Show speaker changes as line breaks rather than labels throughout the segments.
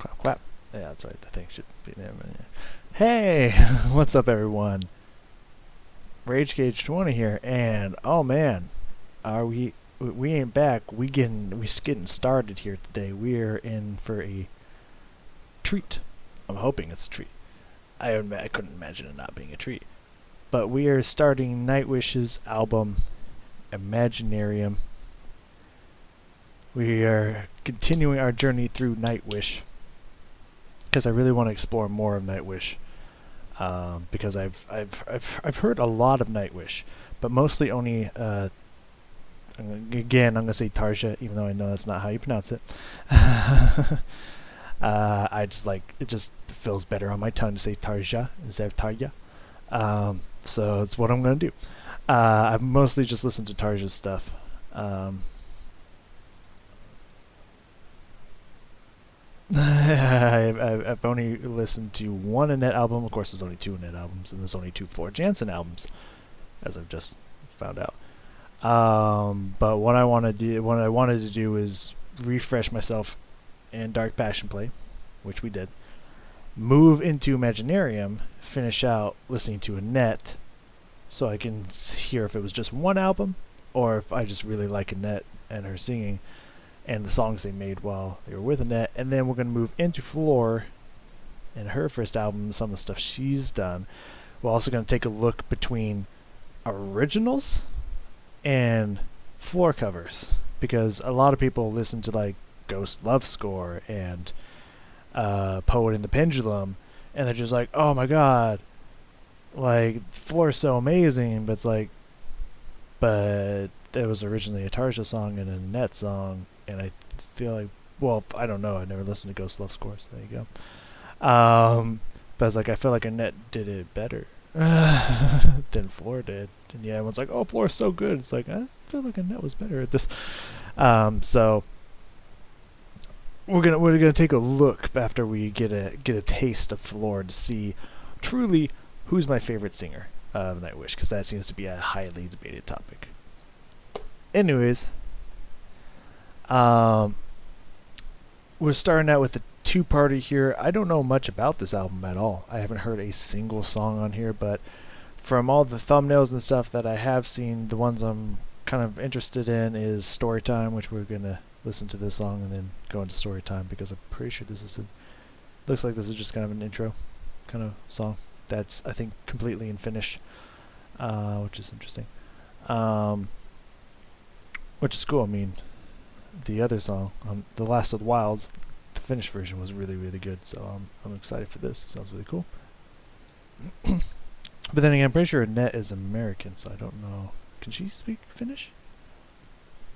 Clap, clap. Yeah, that's right. The thing should be there. Hey, what's up, everyone? Rage Cage 20 here, and oh man, are we ain't back. We getting started here today. We're in for a treat. I'm hoping it's a treat. I couldn't imagine it not being a treat. But we are starting Nightwish's album, Imaginarium. We are continuing our journey through Nightwish because I really want to explore more of Nightwish. Because I've heard a lot of Nightwish, but mostly only I'm gonna say Tarja, even though I know that's not how you pronounce it. I just like it; just feels better on my tongue to say Tarja instead of Tarja. So it's what I'm gonna do. I've mostly just listened to Tarja's stuff. I've only listened to one Annette album. Of course, there's only two Annette albums, and there's only two Floor Jansen albums, as I've just found out. But what I wanted to do is refresh myself in Dark Passion Play, which we did. Move into Imaginarium, finish out listening to Annette, so I can hear if it was just one album, or if I just really like Annette and her singing, and the songs they made while they were with Annette. And then we're going to move into Floor and her first album, some of the stuff she's done. We're also going to take a look between originals and Floor covers, because a lot of people listen to like Ghost Love Score and Poet in the Pendulum, and they're just like, oh my god, like Floor's so amazing, but it's like, but there was originally a Tarja song and a Annette song, and I feel like, well, I don't know, I never listened to Ghost Love Scores, there you go. But it's like, I feel like Annette did it better than Floor did, and yeah, everyone's like, oh, Floor's so good. It's like, I feel like Annette was better at this. So we're gonna take a look after we get a taste of Floor to see truly who's my favorite singer of Nightwish, because that seems to be a highly debated topic. Anyways, we're starting out with a two-parter here. I don't know much about this album at all. I haven't heard a single song on here, but from all the thumbnails and stuff that I have seen, the ones I'm kind of interested in is Storytime, which we're gonna listen to this song and then go into Storytime, because I'm pretty sure looks like this is just kind of an intro kind of song that's, I think, completely in Finnish, which is interesting. Which is cool. I mean, the other song, The Last of the Wilds, the Finnish version was really, really good, so I'm excited for this. It sounds really cool. But then again, I'm pretty sure Annette is American, so I don't know. Can she speak Finnish?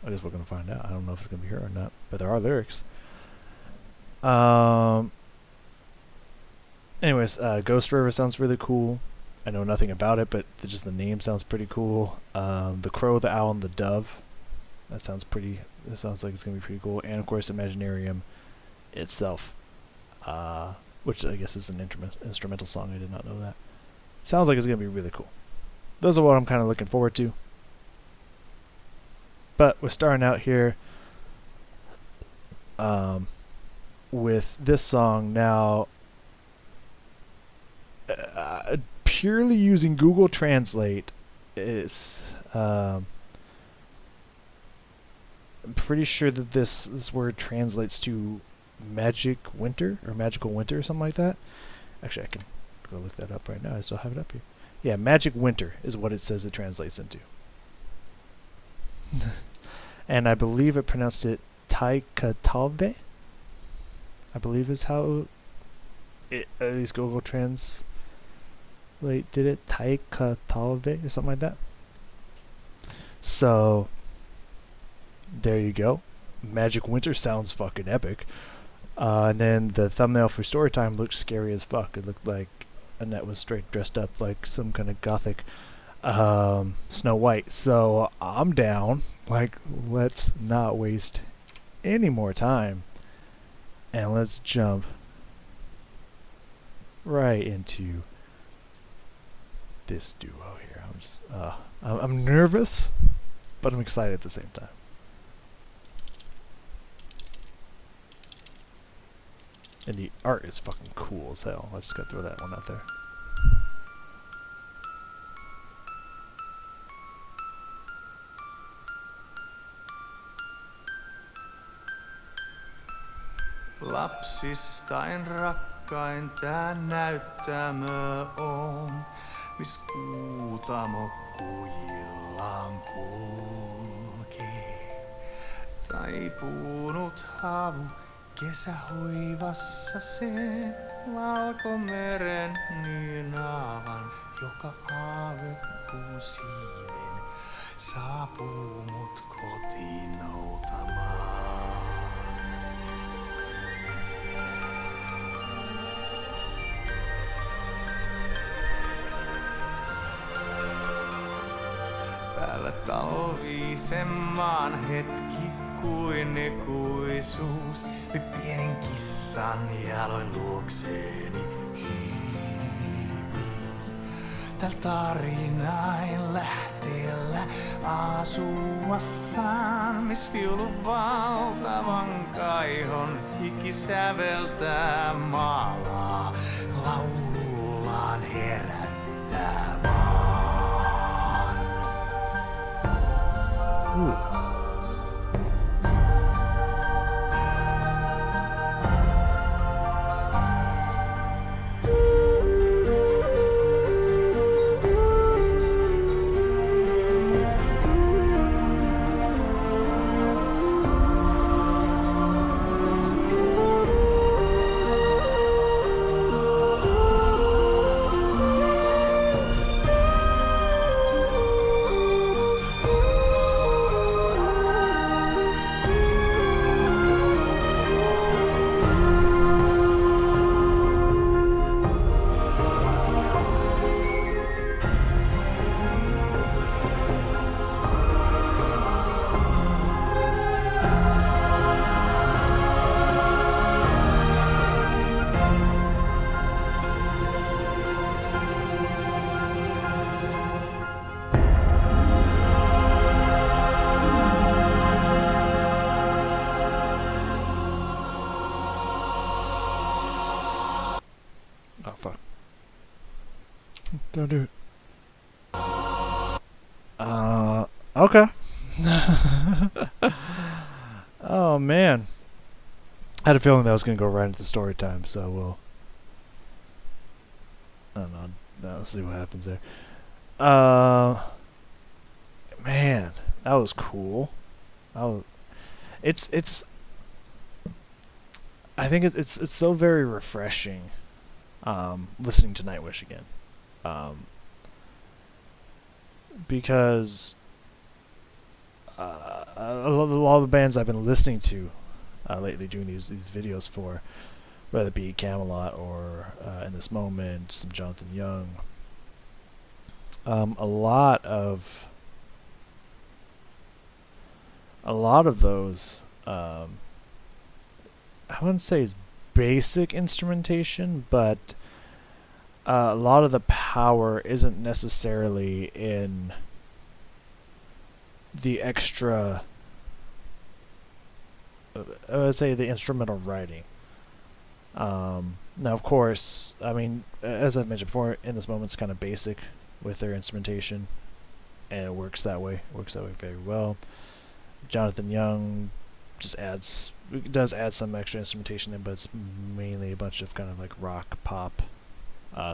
I guess we're going to find out. I don't know if it's going to be her or not, but there are lyrics. Anyways, Ghost River sounds really cool. I know nothing about it, but just the name sounds pretty cool. The Crow, the Owl, and the Dove. That sounds like it's going to be pretty cool. And of course, Imaginarium itself, which I guess is an instrumental song. I did not know that. Sounds like it's going to be really cool. Those are what I'm kind of looking forward to. But we're starting out here with this song now. Purely using Google Translate is I'm pretty sure that this word translates to magic winter or magical winter or something like that. Actually, I can go look that up right now. I still have it up here. Yeah, magic winter is what it says it translates into. And I believe it pronounced it Taikatalvi, I believe is how it, at least Google Translate did it. Taikatalvi or something like that. So there you go. Magic Winter sounds fucking epic. And then the thumbnail for Storytime looked scary as fuck. It looked like Annette was straight dressed up like some kind of gothic Snow White. So I'm down. Like, let's not waste any more time, and let's jump right into this duo here. I'm nervous, but I'm excited at the same time. And the art is fucking cool as hell. I just gotta throw that one out there.
Lapsistain rakkain tää näyttämö on, mis kuutamo kujillaan kulkee. Taipunut havu kesähoivassa sen, valkomeren nynaavan, joka aavekuun siiven saapuu mut kotiin noutamaan. Päällä talvisen maan hetki kuin ikuisuus. Nyt pienen kissan jaloin luokseeni hiipi. Tällä tarinain lähteellä asuassaan, miss viulun valtavan kaihon hiki säveltää maalaa, laulullaan herättää maan.
Oh, fuck. Don't do it. Okay. Oh, man. I had a feeling that was going to go right into story time, so we'll... I don't know. Let's see what happens there. Man, that was cool. It's I think it's so very refreshing listening to Nightwish again, because a lot of the bands I've been listening to lately, doing these videos for, whether it be Camelot or In This Moment, some Jonathan Young, a lot of those, I wouldn't say it's basic instrumentation, but a lot of the power isn't necessarily in the extra, I would say, the instrumental writing. Now, of course, I mean, as I've mentioned before, In This Moment, it's kind of basic with their instrumentation, and it works that way. It works that way very well. Jonathan Young does add some extra instrumentation in, but it's mainly a bunch of kind of like rock pop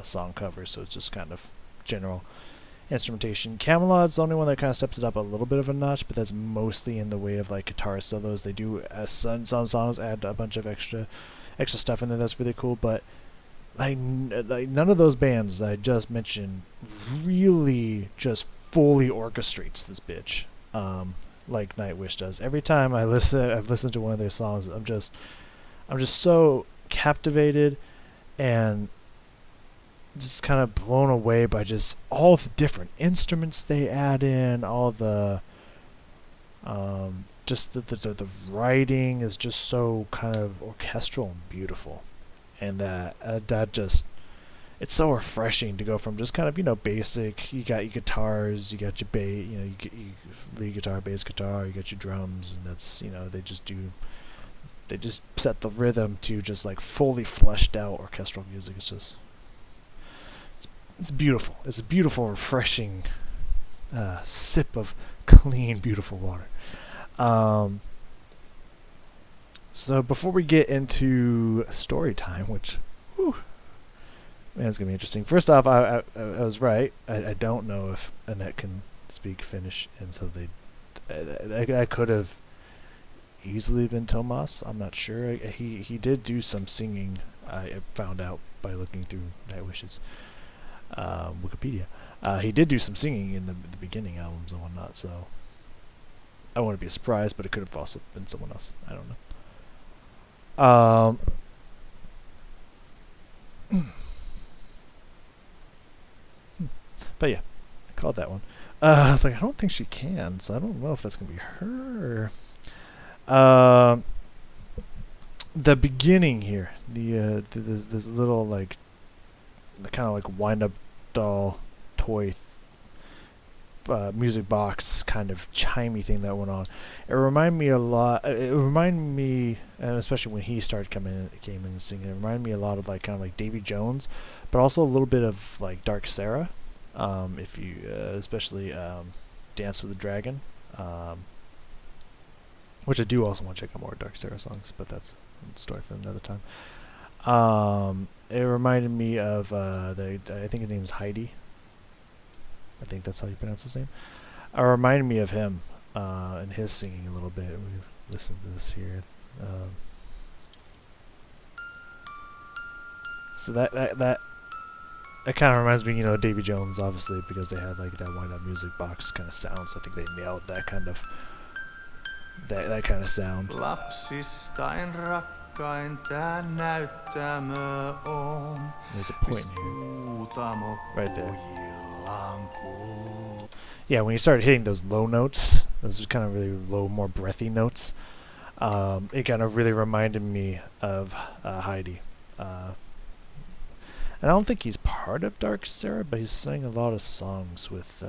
song covers, so it's just kind of general instrumentation. Camelot's the only one that kind of steps it up a little bit of a notch, but that's mostly in the way of like guitar solos. They do, as some songs, add a bunch of extra stuff in there that's really cool, but like none of those bands that I just mentioned really just fully orchestrates this bitch, like Nightwish does. Every time I've listened to one of their songs, I'm just so captivated and just kind of blown away by just all the different instruments they add in, all the just the writing is just so kind of orchestral and beautiful, and that just, it's so refreshing to go from just kind of, basic. You got your guitars, you got your bass, you lead guitar, bass guitar, you got your drums, and that's, they just do they just set the rhythm to just like fully fleshed out orchestral music. It's beautiful. It's a beautiful, refreshing sip of clean, beautiful water. So before we get into story time, which, whew, man, it's gonna be interesting. First off, I was right. I don't know if Annette can speak Finnish, and so I could have easily been Tomas. I'm not sure. He did do some singing. I found out by looking through Nightwish's Wikipedia. He did do some singing in the beginning albums and whatnot. So I wouldn't be surprised, but it could have also been someone else. I don't know. But yeah, I called that one. I was like, I don't think she can, so I don't know if that's gonna be her. The beginning here, this little like, the kind of like wind up doll toy music box kind of chimey thing that went on. It reminded me a lot. It reminded me, and especially when he came in and singing, it reminded me a lot of like kind of like Davy Jones, but also a little bit of like Dark Sarah. If you especially Dance with the Dragon, which I do also want to check out more Dark Sarah songs, but that's a story for another time. It reminded me of I think his name is Heidi. I think that's how you pronounce his name. It reminded me of him and his singing a little bit. We listen to this here. So that kind of reminds me, of Davy Jones, obviously, because they had like that wind-up music box kind of sound. So I think they nailed that kind of sound.
Lapsistain rakkain tää näyttämö on.
There's a point here. Right there. Yeah, when you start hitting those low notes, those are kind of really low, more breathy notes, it kind of really reminded me of Heidi. And I don't think he's part of Dark Sarah, but he's sang a lot of songs with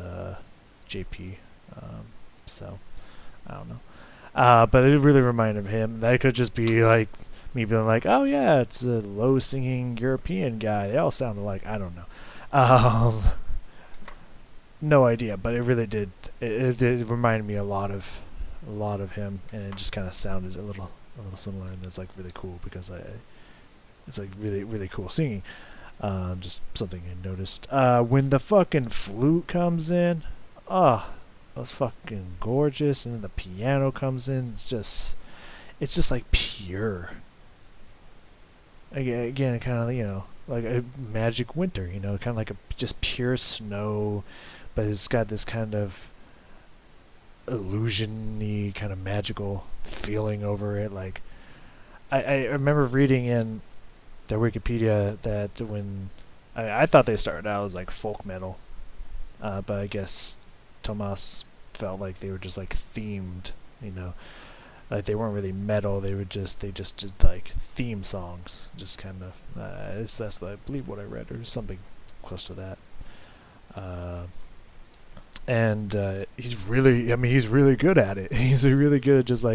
JP. So, I don't know. But it really reminded him. That could just be like me being like, oh yeah, it's a low singing European guy. They all sound alike. I don't know. No idea, but it really did. It reminded me a lot of him, and it just kind of sounded a little similar, and it's like really cool because it's like really really cool singing. Just something I noticed. When the fucking flute comes in, that's fucking gorgeous, and then the piano comes in. It's just like pure. Again, kind of like a magic winter. Kind of like just pure snow. But it's got this kind of illusion-y, kind of magical feeling over it. Like, I remember reading in their Wikipedia that when I thought they started out as like folk metal, but I guess Tomas felt like they were just like themed, like they weren't really metal. They just did like theme songs, just kind of. That's what I believe what I read, or something close to that. And he's really good at it. He's really good at just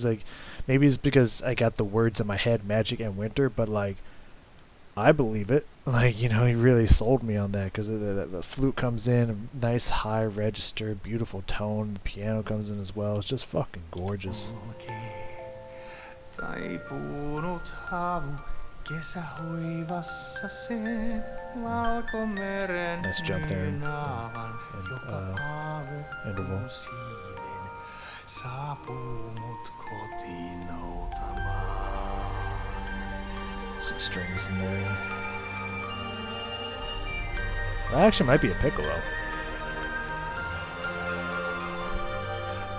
like maybe it's because I got the words in my head, magic and winter, but like I believe it. Like he really sold me on that because the flute comes in, a nice high register, beautiful tone. The piano comes in as well. It's just fucking gorgeous.
Kesähoivassa sen valkomeren
nice jump there.
joka aave siiven saapuu mut kotiin noutamaan.
Some strings in there. That actually might be a piccolo.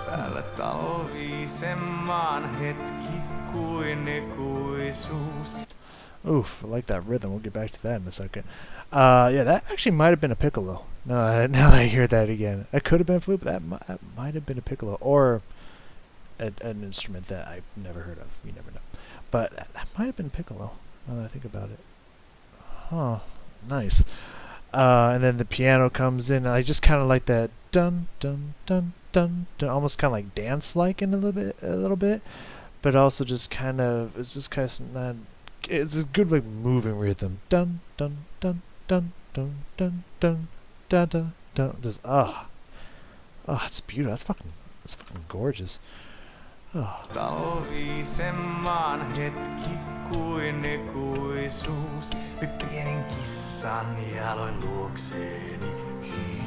Päällä talvisen maan hetki kuin ikuisuus.
Oof, I like that rhythm. We'll get back to that in a second. Yeah, that actually might have been a piccolo. Now that I hear that again. It could have been a flute, but that might have been a piccolo. Or an instrument that I've never heard of. You never know. But that might have been a piccolo, now that I think about it. Huh, nice. And then the piano comes in, and I just kind of like that dun, dun, dun, dun, dun, almost kind of like dance-like in a little bit. but also just kind of it's just kind of not. It's a good like moving rhythm. Dun dun dun dun dun dun dun dun dun dun. Just it's beautiful. That's fucking gorgeous. Oh.
Talvisemman hetki kuin ikuisuus. Nyt pienen kissan jaloin luokseeni hiipi.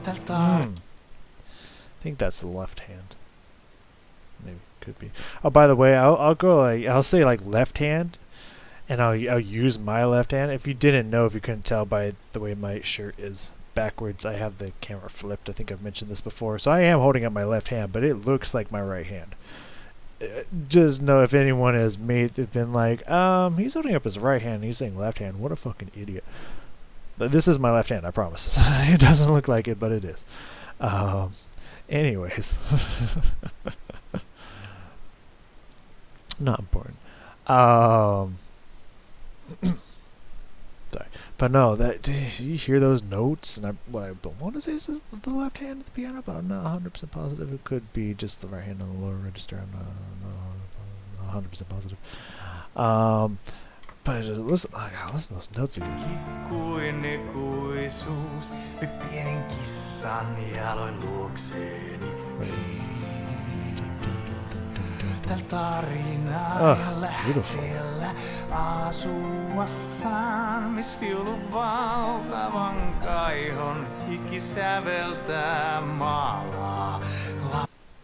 I think that's the left hand. Maybe could be. Oh, by the way, I'll go like I'll say like left hand, and I'll use my left hand. If you didn't know, if you couldn't tell by the way my shirt is backwards, I have the camera flipped. I think I've mentioned this before, so I am holding up my left hand, but it looks like my right hand. Just know if anyone has been like, he's holding up his right hand, and he's saying left hand. What a fucking idiot! But this is my left hand, I promise. It doesn't look like it, but it is. Anyways. Not important. Sorry. But no, you hear those notes, and what I want to say is the left hand of the piano, but I'm not 100% positive. It could be just the right hand on the lower register. I'm not 100% positive. But listen to those notes again. Oh, it's beautiful.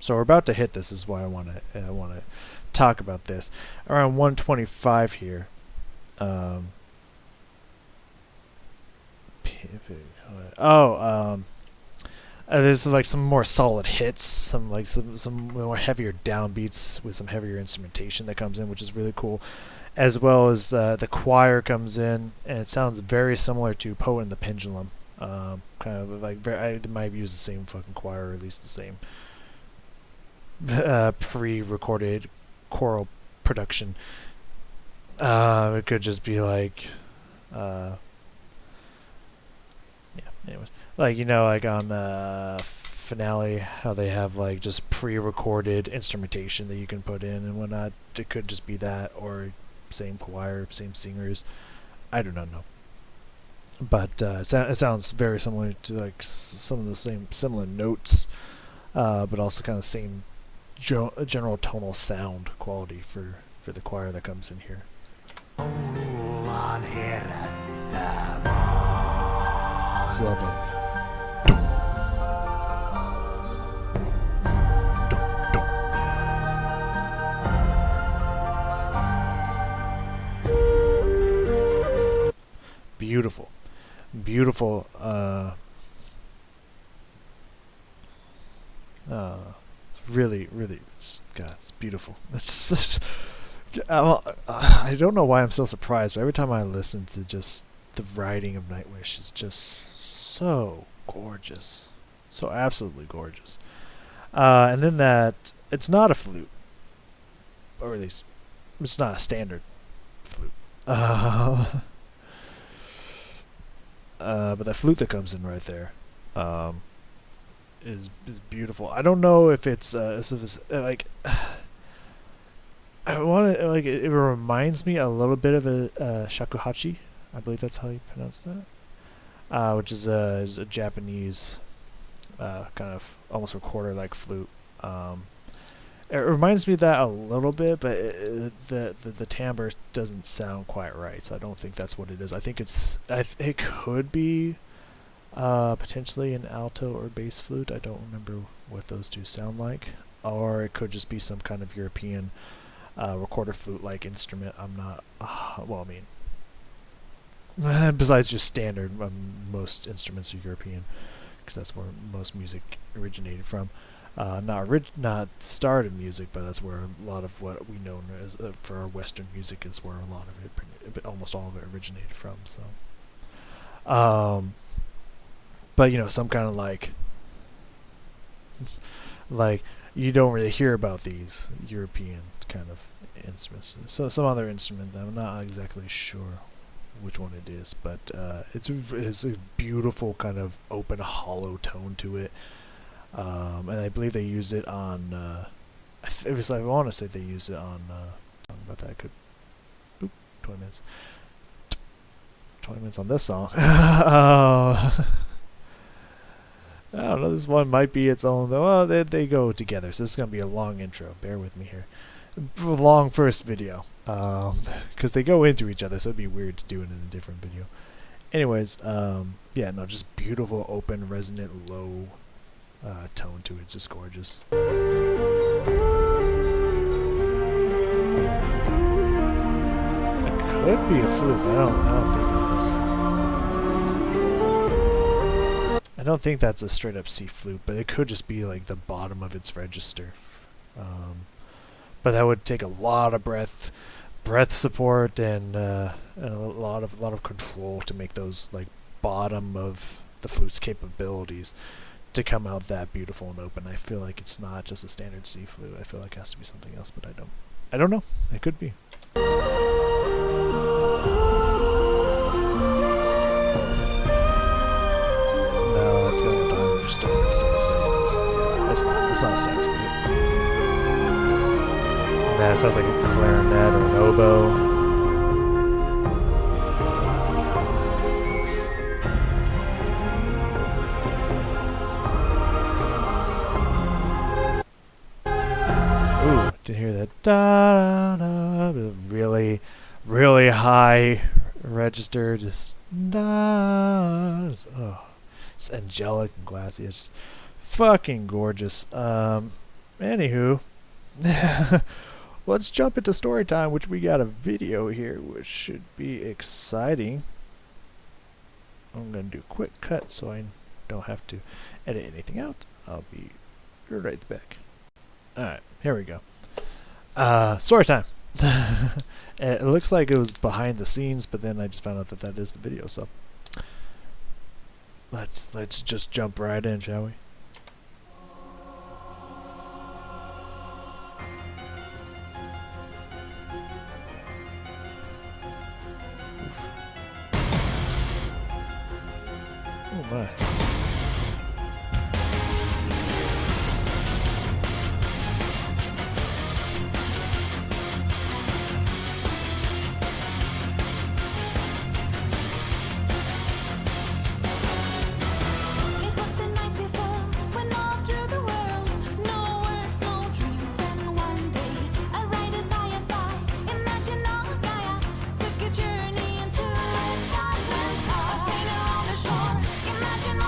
So we're about to hit this. Is why I want to talk about this. Around 125 here. There's like some more solid hits, some more heavier downbeats with some heavier instrumentation that comes in, which is really cool, as well as the choir comes in, and it sounds very similar to Poet and the Pendulum. Kind of like I might have used the same fucking choir, or at least the same pre-recorded choral production. It could just be like, anyways. Like, like on Finale, how they have like just pre-recorded instrumentation that you can put in and whatnot. It could just be that, or same choir, same singers. I do not know. But it sounds very similar to like some of the similar notes, but also kind of same general tonal sound quality for the choir that comes in here. It's lovely. Beautiful. It's really, God, it's beautiful. It's just, I don't know why I'm so surprised, but every time I listen to just the writing of Nightwish, it's just so gorgeous, so absolutely gorgeous. And then that it's not a flute, or at least it's not a standard flute. But that flute that comes in right there, is beautiful. I don't know if it's like I want to like it reminds me a little bit of a shakuhachi. I believe that's how you pronounce that. Which is a Japanese kind of almost recorder like flute. It reminds me of that a little bit, but the timbre doesn't sound quite right, so I don't think that's what it is. I think it could be potentially an alto or bass flute. I don't remember what those two sound like, or it could just be some kind of European recorder flute-like instrument. I'm not. Well, I mean, besides just standard, most instruments are European, because that's where most music originated from. Not started music, but that's where a lot of what we know as for our Western music is where a lot of it, almost all of it originated from. So, but some kind of like you don't really hear about these European kind of instruments. So some other instrument that I'm not exactly sure which one it is, but it's a beautiful kind of open hollow tone to it. And I believe they use it on It was like, I want to say they use it on, but that could, 20 minutes. 20 minutes on this song. I don't know, this one might be its own, though. Well, they go together, so this is going to be a long intro. Bear with me here. Long first video. Because they go into each other, so it'd be weird to do it in a different video. Anyways, yeah, no, just beautiful, open, resonant, low tone to it. It's just gorgeous. It could be a flute, but I don't think it is. I don't think that's a straight up C flute, but it could just be like the bottom of its register. But that would take a lot of breath support and a lot of control to make those like bottom of the flute's capabilities to come out that beautiful and open. I feel like it's not just a standard C flute. I feel like it has to be something else, but I don't know. It could be. No, it's gonna have to understand instead of saying. Yeah, it's not a standard flute. That sounds like a clarinet or an oboe. Ooh, didn't hear that. Da da da. Really, really high register. Just da. Oh, it's angelic and glassy. It's fucking gorgeous. Anywho. Let's jump into story time, which we got a video here, which should be exciting. I'm going to do a quick cut so I don't have to edit anything out. I'll be right back. Alright, here we go. Story time. It looks like it was behind the scenes, but then I just found out that is the video, so let's just jump right in, shall we? Oh my.
Imagine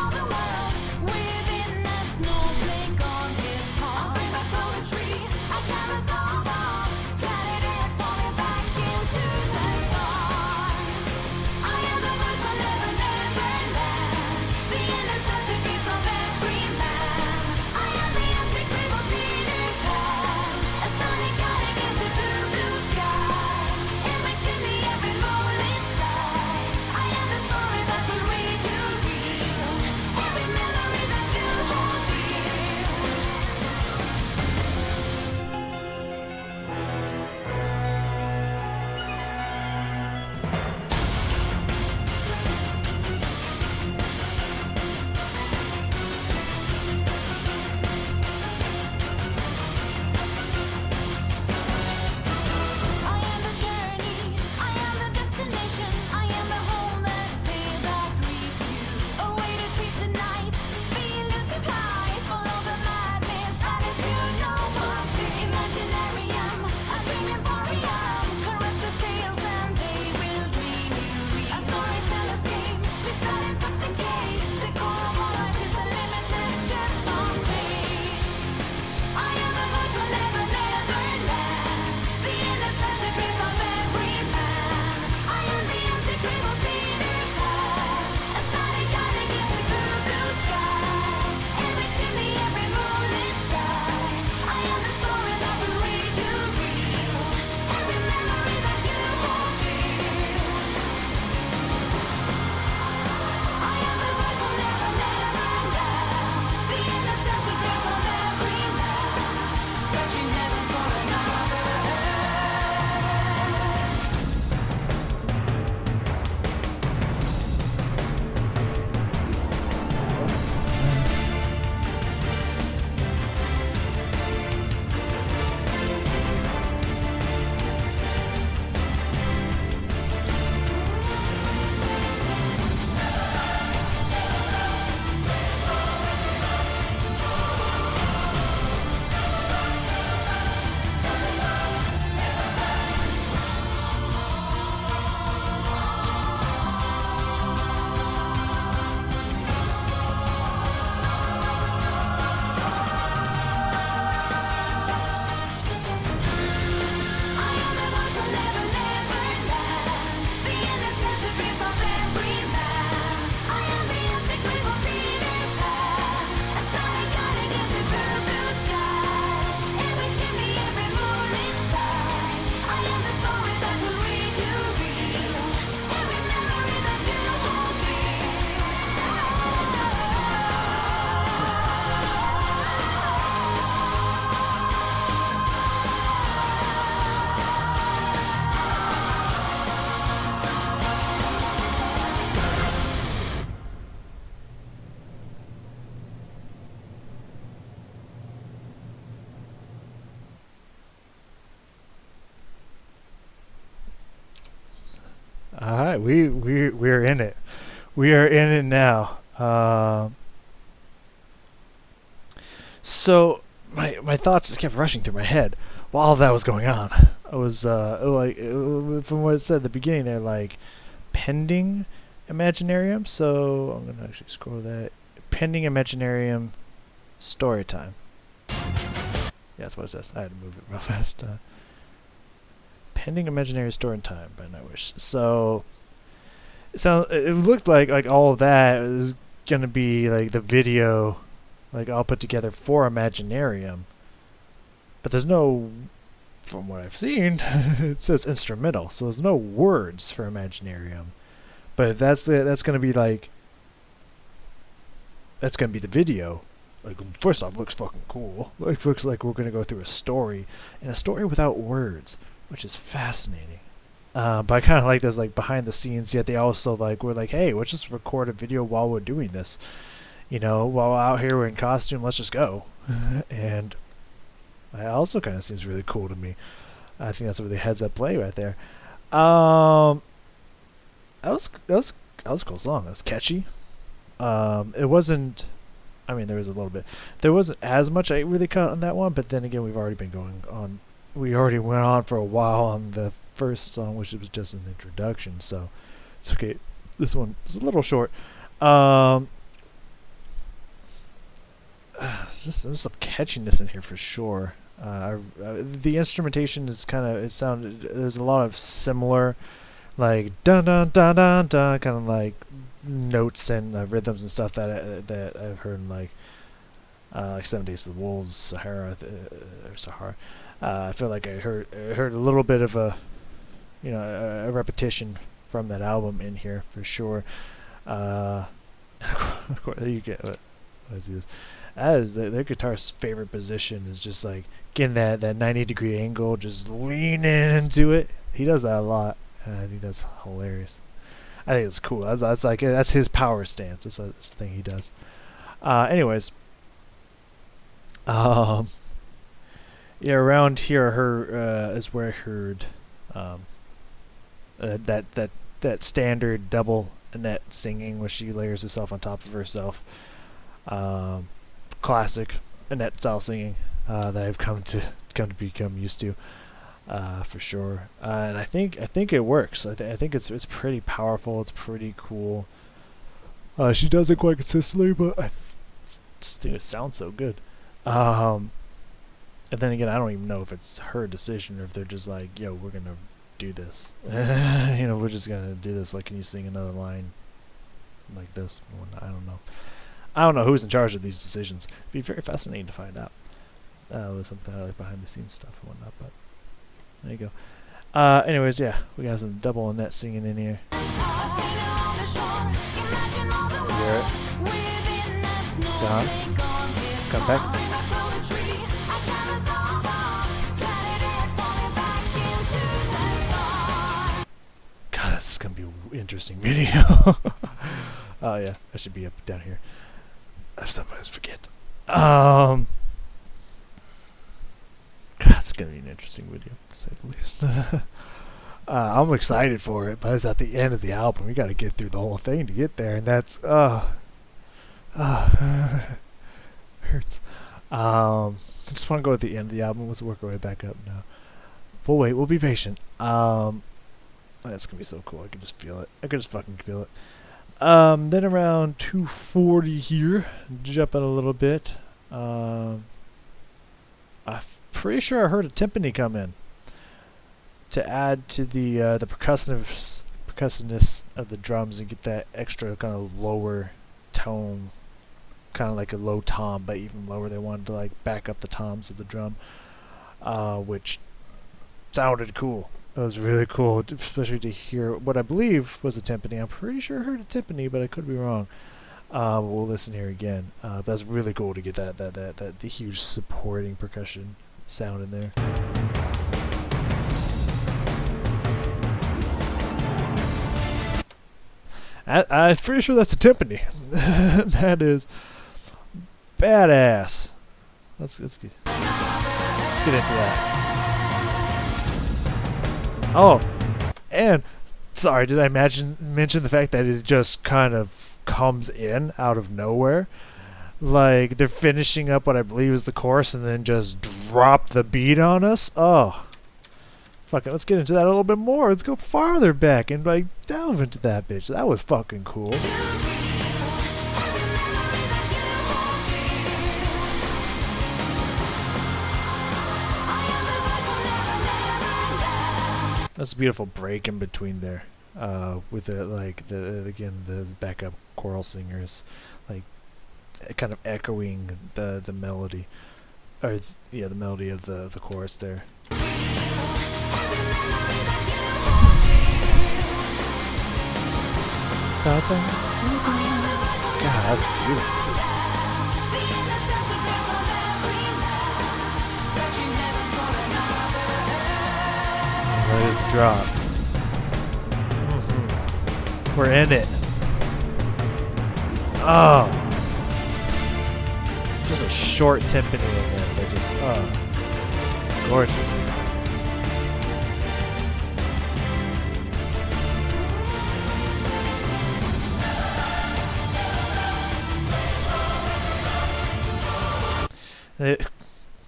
All right, we're in it. We are in it now. So my thoughts just kept rushing through my head while all that was going on. I was from what it said at the beginning there, like pending Imaginarium. So I'm gonna actually scroll that. Pending Imaginarium story time. Yeah, that's what it says. I had to move it real fast. Pending Imaginary Story Time by Nightwish. So it looked like all of that is gonna be like the video, like all put together for Imaginarium. But there's no, from what I've seen, it says instrumental, so there's no words for Imaginarium. But that's gonna be like, that's gonna be the video. Like, first off, looks fucking cool. Like, looks like we're gonna go through a story, and a story without words, which is fascinating. But I kind of like this, like, behind the scenes. Yet they also were like, hey, let's just record a video while we're doing this. You know, while out here we're in costume, let's just go. And that also kind of seems really cool to me. I think that's a really heads up play right there. That was a cool song. That was catchy. It wasn't. I mean, there was a little bit. There wasn't as much I really caught on that one, but then again, we've already been going on. We already went on for a while on the first song, which was just an introduction, so it's okay. This one is a little short. There's some catchiness in here for sure. The instrumentation is it sounded. There's a lot of similar, like dun dun dun dun dun, kind of like notes and rhythms and stuff that I've heard in like 7 Days to the Wolves, Sahara. I feel like I heard a little bit of a repetition from that album in here for sure. Of course, you get what is this? That is their guitarist's favorite position is just like getting that 90-degree angle, just leaning into it. He does that a lot, and I think that's hilarious. I think it's cool. That's his power stance. That's the thing he does. Anyways, yeah, around here, is where I heard that standard double Annette singing, where she layers herself on top of herself. Classic Annette style singing that I've come to become used to. For sure, and I think it works. I think it's pretty powerful. It's pretty cool. She does it quite consistently, but I just think it sounds so good. And then again, I don't even know if it's her decision or if they're just like, "Yo, we're gonna do this." We're just gonna do this. Like, can you sing another line like this? I don't know. I don't know who's in charge of these decisions. It'd be very fascinating to find out. With some kind of like behind the scenes stuff and whatnot, but. There you go. Anyways, yeah, we got some double Annette singing in here. You hear it? It's gone. It's come back. God, this is gonna be an interesting video. Oh yeah, I should be up down here. I sometimes forget. God, it's gonna be an interesting video, to say the least. I'm excited for it, but it's at the end of the album. We got to get through the whole thing to get there, and that's hurts. I just want to go at the end of the album. Let's work our way back up now. We'll wait. We'll be patient. That's gonna be so cool. I can just feel it. I can just fucking feel it. Then around 2:40 here, jumping a little bit. Pretty sure I heard a timpani come in to add to the percussiveness of the drums and get that extra kind of lower tone, kind of like a low tom, but even lower. They wanted to like back up the toms of the drum, which sounded cool. It was really cool, especially to hear what I believe was a timpani. I'm pretty sure I heard a timpani, but I could be wrong. We'll listen here again. That's really cool to get that the huge supporting percussion sound in there. I'm pretty sure that's a timpani. That is badass. Let's get into that. Oh, and sorry, did I mention the fact that it just kind of comes in out of nowhere? Like they're finishing up what I believe is the chorus and then just drop the beat on us. Oh, fuck it, let's get into that a little bit more. Let's go farther back and like delve into that bitch. That was fucking cool. That's a beautiful break in between there, with the backup choral singers, like kind of echoing the melody, or the melody of the chorus there. God, that's beautiful. There's the drop. We're in it. Oh. Just a short timpani in there. They're just, gorgeous.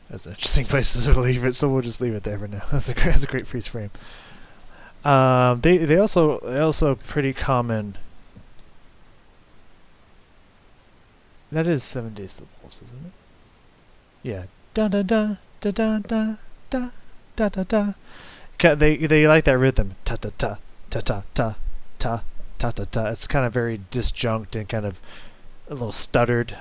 That's an interesting place to leave it, so we'll just leave it there for now. That's a great freeze frame. They also pretty common. That is 7 Days to the Pulse, isn't it? Yeah. Da da da da da da da da da da. They like that rhythm. Ta ta ta ta ta ta ta ta ta ta. It's kind of very disjunct and kind of a little stuttered.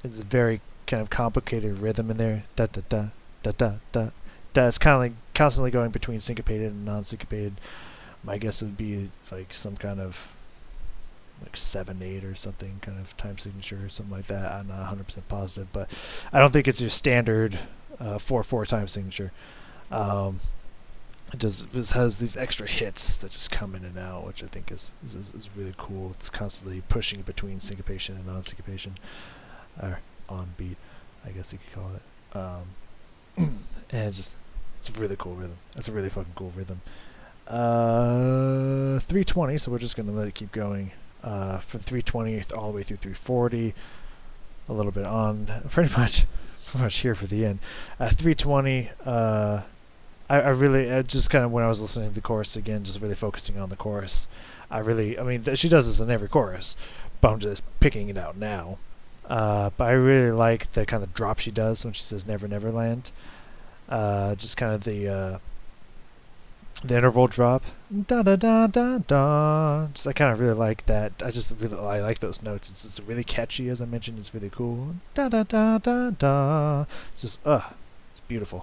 It's very kind of complicated rhythm in there. Da da da da da da da. It's kind of like constantly going between syncopated and non-syncopated. My guess would be like some kind of like 7/8 or something kind of time signature or something like that. I'm not 100% positive, but I don't think it's your standard 4/4 time signature. It has these extra hits that just come in and out, which I think is really cool. It's constantly pushing between syncopation and non-syncopation, or on beat, I guess you could call it. And it's a really cool rhythm. That's a really fucking cool rhythm. 320, so we're just gonna let it keep going. From 320 all the way through 340, a little bit on, pretty much here for the end. 320. I really just kind of, when I was listening to the chorus again, just really focusing on the chorus. I mean, she does this in every chorus, but I'm just picking it out now. But I really like the kind of drop she does when she says "Never Never Land." Just kind of the interval drop. Da da da da da. Just I kind of really like that. I like those notes. It's really catchy, as I mentioned. It's really cool. Da da da da da. It's just it's beautiful.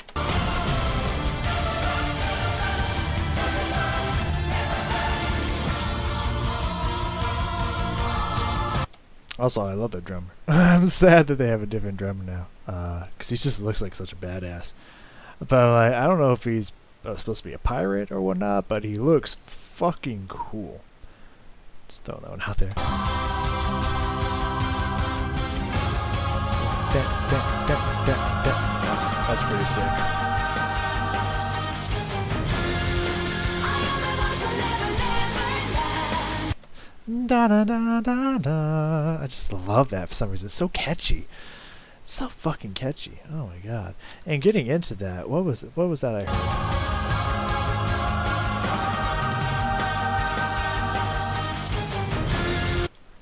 Also, I love their drummer. I'm sad that they have a different drummer now, because he just looks like such a badass. But like, I don't know if he's supposed to be a pirate or whatnot, but he looks fucking cool. Just throwing that one out there. That's pretty sick. Da da da da da. I just love that for some reason. It's so catchy. It's so fucking catchy. Oh my god. And getting into that, what was that I heard?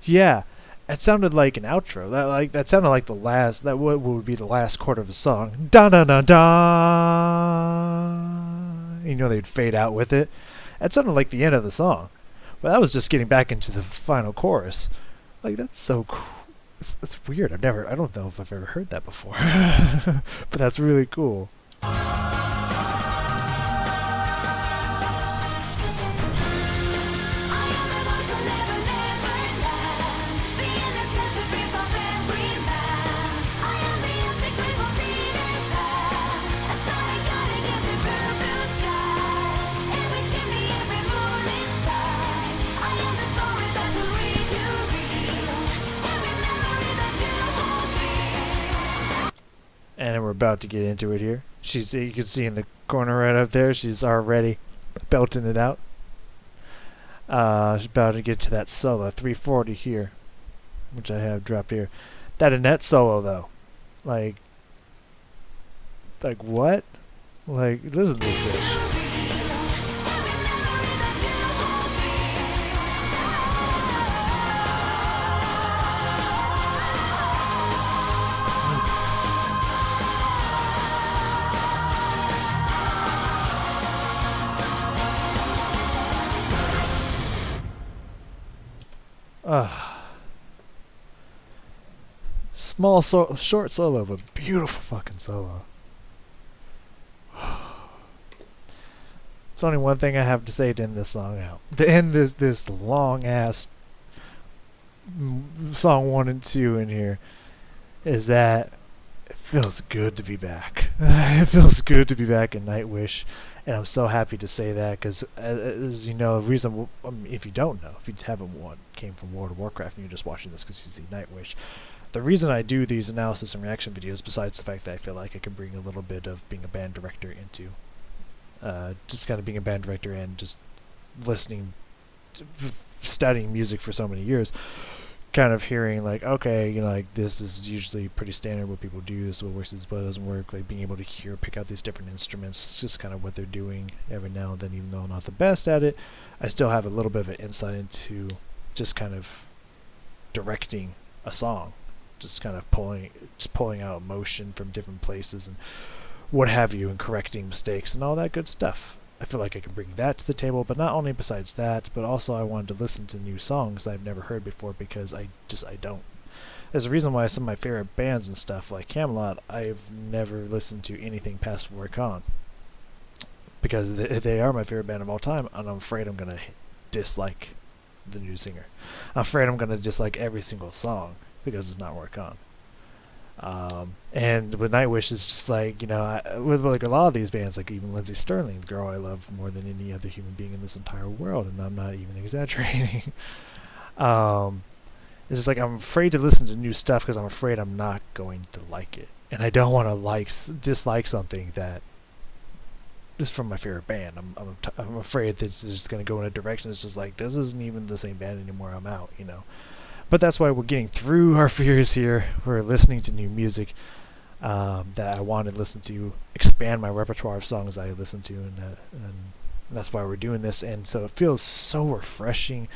Yeah, it sounded like an outro. That sounded like the last. That would be the last chord of a song. Da da da da. You know, they'd fade out with it. It sounded like the end of the song. But that was just getting back into the final chorus. Like, that's so cool. It's weird. I don't know if I've ever heard that before. But that's really cool. And we're about to get into it here. You can see in the corner right up there, she's already belting it out. About to get to that solo, 340 here, which I have dropped here. That Annette solo though, like what? Like, listen to this bitch. Short solo, but beautiful fucking solo. There's only one thing I have to say to end this song out. To end this long ass song 1 and 2 in here is that it feels good to be back. It feels good to be back in Nightwish, and I'm so happy to say that because, as you know, if you don't know, if you haven't came from World of Warcraft and you're just watching this because you see Nightwish, the reason I do these analysis and reaction videos, besides the fact that I feel like I can bring a little bit of being a band director into just kind of being a band director and just listening, studying music for so many years, kind of hearing like, okay, like this is usually pretty standard what people do, this is what works, this is what doesn't work, like being able to pick out these different instruments, just kind of what they're doing every now and then, even though I'm not the best at it, I still have a little bit of an insight into just kind of directing a song, just kind of pulling out emotion from different places and what have you, and correcting mistakes and all that good stuff. I feel like I can bring that to the table, but not only besides that, but also I wanted to listen to new songs I've never heard before because I don't. There's a reason why some of my favorite bands and stuff like Camelot, I've never listened to anything past Work On, because they are my favorite band of all time, and I'm afraid I'm going to dislike the new singer. I'm afraid I'm going to dislike every single song because it's not Work On. And with Nightwish, it's just like, with like a lot of these bands, like even Lindsey Sterling, the girl I love more than any other human being in this entire world, and I'm not even exaggerating. It's just like I'm afraid to listen to new stuff because I'm afraid I'm not going to like it, and I don't want to dislike something that is from my favorite band. I'm afraid that it's just going to go in a direction that's just like, this isn't even the same band anymore, I'm out, But that's why we're getting through our fears here. We're listening to new music that I wanted to listen to, expand my repertoire of songs I listen to, and that's why we're doing this. And so it feels so refreshing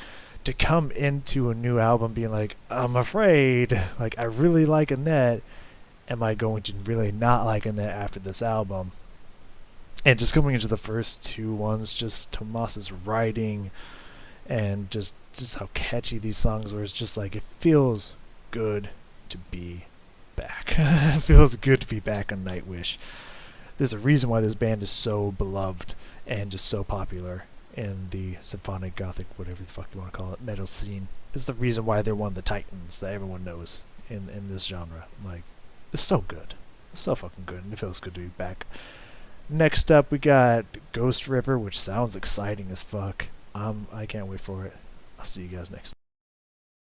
to come into a new album being like, I'm afraid, like I really like Annette. Am I going to really not like Annette after this album? And just coming into the first two ones, just Tomas's writing and just how catchy these songs were. It's just like, it feels good to be back. It feels good to be back on Nightwish. There's a reason why this band is so beloved and just so popular in the symphonic, gothic, whatever the fuck you want to call it, metal scene. It's the reason why they're one of the titans that everyone knows in this genre. Like, it's so good. It's so fucking good, and it feels good to be back. Next up, we got Ghost River, which sounds exciting as fuck. I can't wait for it. I'll see you guys next time.